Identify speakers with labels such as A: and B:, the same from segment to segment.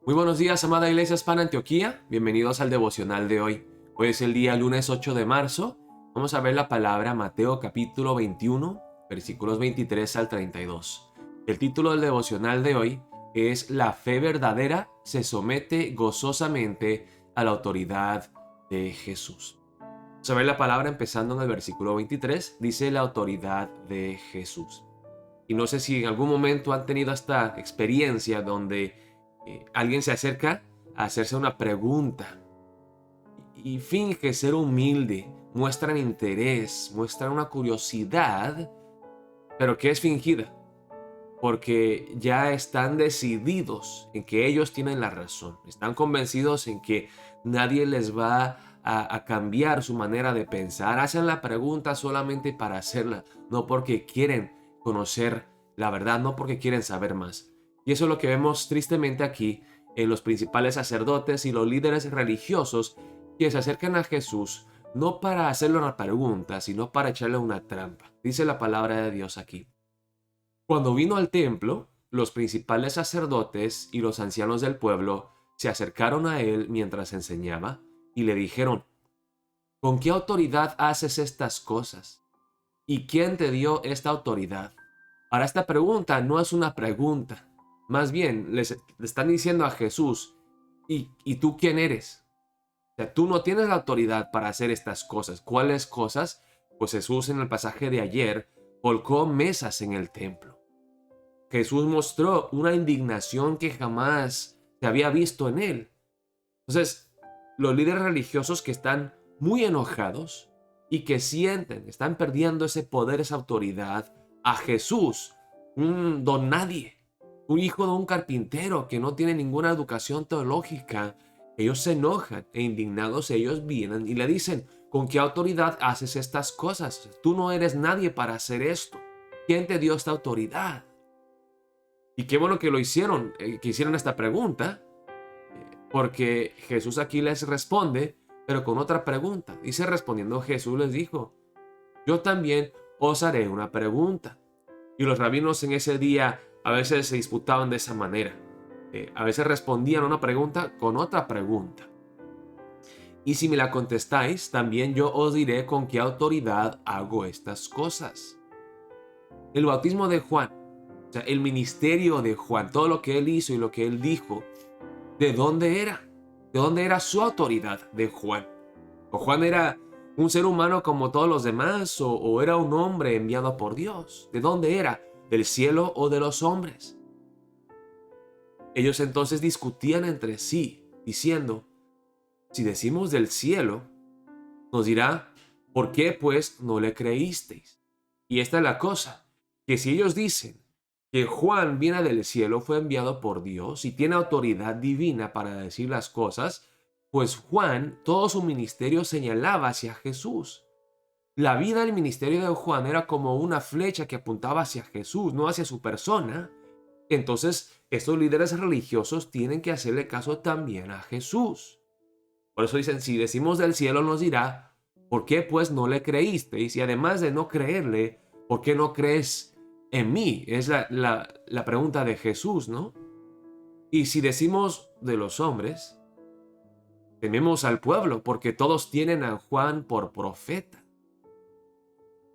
A: Muy buenos días, amada Iglesia Hispana Antioquía. Bienvenidos al devocional de hoy. Hoy es el día lunes 8 de marzo. Vamos a ver la palabra Mateo capítulo 21, versículos 23 al 32. El título del devocional de hoy es La fe verdadera se somete gozosamente a la autoridad de Jesús. Vamos a ver la palabra empezando en el versículo 23. Dice la autoridad de Jesús. Y no sé si en algún momento han tenido esta experiencia donde alguien se acerca a hacerse una pregunta y finge ser humilde, muestran interés, muestran una curiosidad, pero que es fingida, porque ya están decididos en que ellos tienen la razón, están convencidos en que nadie les va a cambiar su manera de pensar, hacen la pregunta solamente para hacerla, no porque quieren conocer la verdad, no porque quieren saber más. Y eso es lo que vemos tristemente aquí en los principales sacerdotes y los líderes religiosos que se acercan a Jesús no para hacerle una pregunta, sino para echarle una trampa. Dice la palabra de Dios aquí. Cuando vino al templo, los principales sacerdotes y los ancianos del pueblo se acercaron a él mientras enseñaba y le dijeron: ¿Con qué autoridad haces estas cosas? ¿Y quién te dio esta autoridad? Ahora, esta pregunta no es una pregunta. Más bien, le están diciendo a Jesús: ¿Y tú quién eres? O sea, tú no tienes la autoridad para hacer estas cosas. ¿Cuáles cosas? Pues Jesús en el pasaje de ayer volcó mesas en el templo. Jesús mostró una indignación que jamás se había visto en él. Entonces, los líderes religiosos que están muy enojados y que sienten, están perdiendo ese poder, esa autoridad, a Jesús, un don nadie, un hijo de un carpintero que no tiene ninguna educación teológica, ellos se enojan e indignados ellos vienen y le dicen: ¿con qué autoridad haces estas cosas? Tú no eres nadie para hacer esto. ¿Quién te dio esta autoridad? Y qué bueno que lo hicieron, que hicieron esta pregunta, porque Jesús aquí les responde, pero con otra pregunta. Dice: respondiendo Jesús les dijo: yo también os haré una pregunta. Y los rabinos en ese día a veces se disputaban de esa manera. A veces respondían a una pregunta con otra pregunta. Y si me la contestáis, también yo os diré con qué autoridad hago estas cosas. El bautismo de Juan, o sea, el ministerio de Juan, todo lo que él hizo y lo que él dijo, ¿de dónde era? ¿De dónde era su autoridad de Juan? ¿O Juan era un ser humano como todos los demás o era un hombre enviado por Dios? ¿De dónde era? ¿Del cielo o de los hombres? Ellos entonces discutían entre sí, diciendo: si decimos del cielo, nos dirá: ¿por qué pues no le creísteis? Y esta es la cosa, que si ellos dicen que Juan viene del cielo, fue enviado por Dios y tiene autoridad divina para decir las cosas, pues Juan, todo su ministerio señalaba hacia Jesús. La vida del ministerio de Juan era como una flecha que apuntaba hacia Jesús, no hacia su persona. Entonces, estos líderes religiosos tienen que hacerle caso también a Jesús. Por eso dicen: si decimos del cielo, nos dirá: ¿por qué pues no le creísteis? Y además de no creerle, ¿por qué no crees en mí? Es la pregunta de Jesús, ¿no? Y si decimos de los hombres, tememos al pueblo, porque todos tienen a Juan por profeta.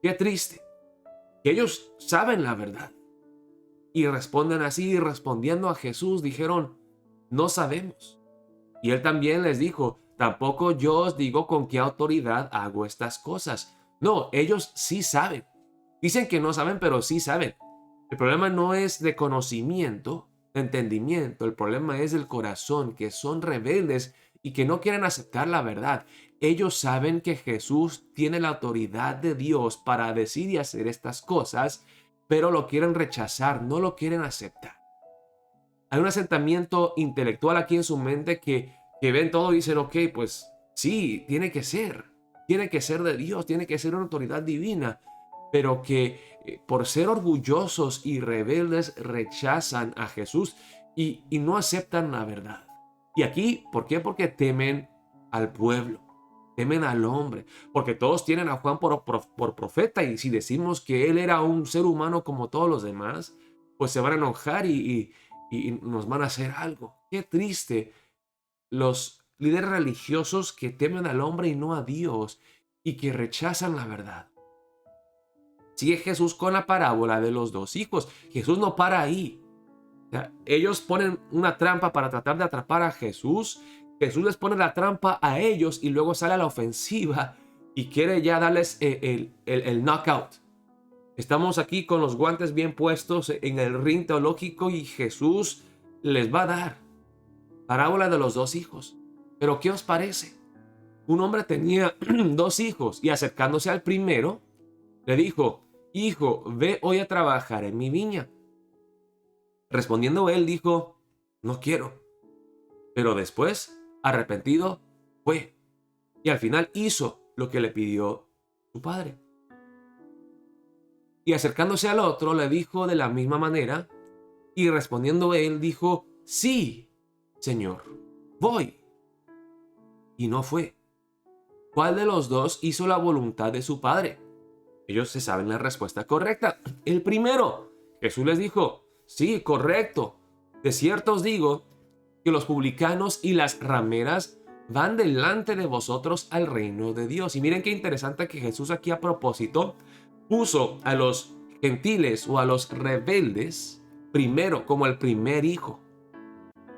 A: Qué triste, que ellos saben la verdad. Y responden así, y respondiendo a Jesús, dijeron: no sabemos. Y él también les dijo: tampoco yo os digo con qué autoridad hago estas cosas. No, ellos sí saben. Dicen que no saben, pero sí saben. El problema no es de conocimiento, de entendimiento. El problema es del corazón, que son rebeldes y que no quieren aceptar la verdad. Ellos saben que Jesús tiene la autoridad de Dios para decir y hacer estas cosas, pero lo quieren rechazar, no lo quieren aceptar. Hay un asentamiento intelectual aquí en su mente que ven todo y dicen: ok, pues sí, tiene que ser de Dios, tiene que ser una autoridad divina, pero que por ser orgullosos y rebeldes rechazan a Jesús y no aceptan la verdad. Y aquí, ¿por qué? Porque temen al pueblo, temen al hombre, porque todos tienen a Juan por profeta, y si decimos que él era un ser humano como todos los demás, pues se van a enojar y nos van a hacer algo. Qué triste los líderes religiosos que temen al hombre y no a Dios y que rechazan la verdad. Sigue Jesús con la parábola de los dos hijos. Jesús no para ahí. O sea, ellos ponen una trampa para tratar de atrapar a Jesús. Jesús les pone la trampa a ellos y luego sale a la ofensiva y quiere ya darles el knockout. Estamos aquí con los guantes bien puestos en el ring teológico y Jesús les va a dar. Parábola de los dos hijos. Pero ¿qué os parece? Un hombre tenía dos hijos y acercándose al primero, le dijo: hijo, ve hoy a trabajar en mi viña. Respondiendo él dijo: no quiero. Pero después, arrepentido, fue. Y al final hizo lo que le pidió su padre. Y acercándose al otro, le dijo de la misma manera. Y respondiendo él dijo: sí, Señor, voy. Y no fue. ¿Cuál de los dos hizo la voluntad de su padre? Ellos se saben la respuesta correcta. El primero. Jesús les dijo: sí, correcto. De cierto os digo que los publicanos y las rameras van delante de vosotros al reino de Dios. Y miren qué interesante que Jesús aquí a propósito puso a los gentiles o a los rebeldes primero como el primer hijo.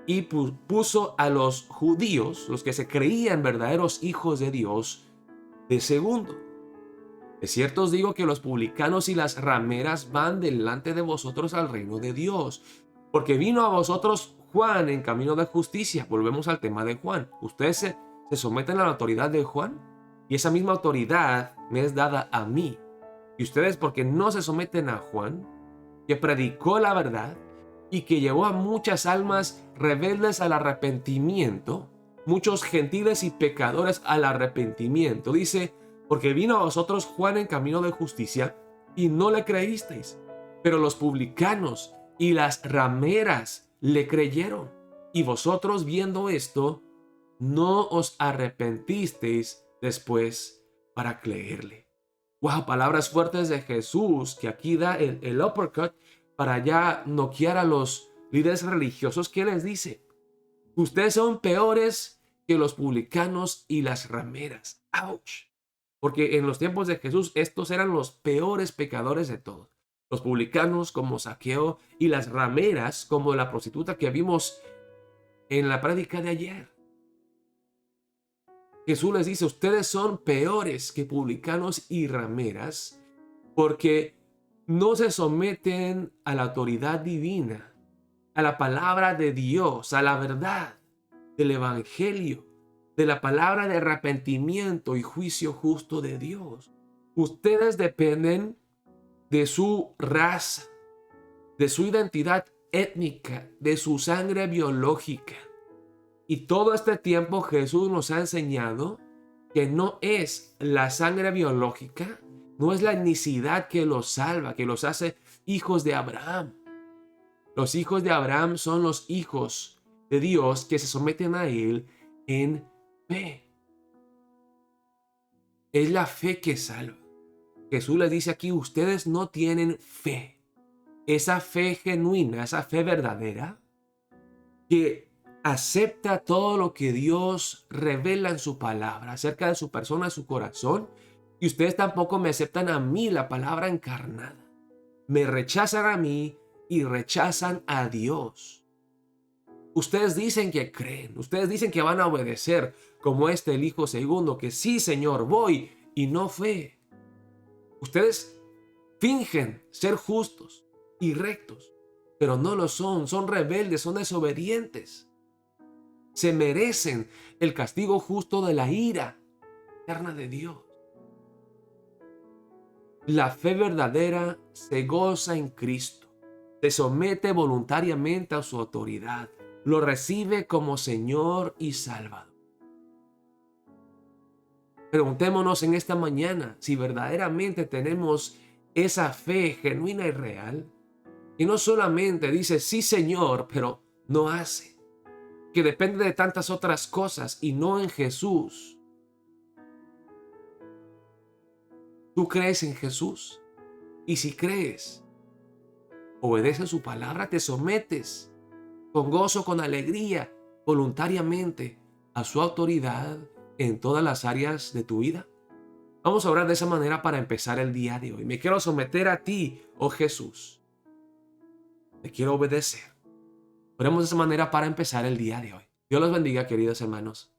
A: Y puso a los judíos, los que se creían verdaderos hijos de Dios, de segundo. De cierto os digo que los publicanos y las rameras van delante de vosotros al reino de Dios, porque vino a vosotros Juan en camino de justicia. Volvemos al tema de Juan. Ustedes se someten a la autoridad de Juan y esa misma autoridad me es dada a mí. Y ustedes, porque no se someten a Juan, que predicó la verdad y que llevó a muchas almas rebeldes al arrepentimiento, muchos gentiles y pecadores al arrepentimiento. Dice: porque vino a vosotros Juan en camino de justicia y no le creísteis, pero los publicanos y las rameras le creyeron. Y vosotros, viendo esto, no os arrepentisteis después para creerle. Wow, palabras fuertes de Jesús que aquí da el uppercut para ya noquear a los líderes religiosos. ¿Qué les dice? Ustedes son peores que los publicanos y las rameras. ¡Auch! Porque en los tiempos de Jesús estos eran los peores pecadores de todos. Los publicanos como Zaqueo y las rameras como la prostituta que vimos en la prédica de ayer. Jesús les dice: ustedes son peores que publicanos y rameras porque no se someten a la autoridad divina, a la palabra de Dios, a la verdad del evangelio, de la palabra de arrepentimiento y juicio justo de Dios. Ustedes dependen de su raza, de su identidad étnica, de su sangre biológica. Y todo este tiempo Jesús nos ha enseñado que no es la sangre biológica, no es la etnicidad que los salva, que los hace hijos de Abraham. Los hijos de Abraham son los hijos de Dios que se someten a Él en fe. Es la fe que salva. Jesús les dice aquí: ustedes no tienen fe. Esa fe genuina, esa fe verdadera, que acepta todo lo que Dios revela en su palabra acerca de su persona, su corazón. Y ustedes tampoco me aceptan a mí, la palabra encarnada. Me rechazan a mí y rechazan a Dios. Ustedes dicen que creen, ustedes dicen que van a obedecer, como el hijo segundo, que sí, Señor, voy, y no fue. Ustedes fingen ser justos y rectos, pero no lo son. Son rebeldes, son desobedientes. Se merecen el castigo justo de la ira eterna de Dios. La fe verdadera se goza en Cristo, se somete voluntariamente a su autoridad, lo recibe como Señor y Salvador. Preguntémonos en esta mañana si verdaderamente tenemos esa fe genuina y real, que no solamente dice sí, Señor, pero no hace, que depende de tantas otras cosas y no en Jesús. ¿Tú crees en Jesús? Y si crees, obedeces su palabra, te sometes con gozo, con alegría, voluntariamente a su autoridad en todas las áreas de tu vida? Vamos a orar de esa manera para empezar el día de hoy. Me quiero someter a ti, oh Jesús. Te quiero obedecer. Oremos de esa manera para empezar el día de hoy. Dios los bendiga, queridos hermanos.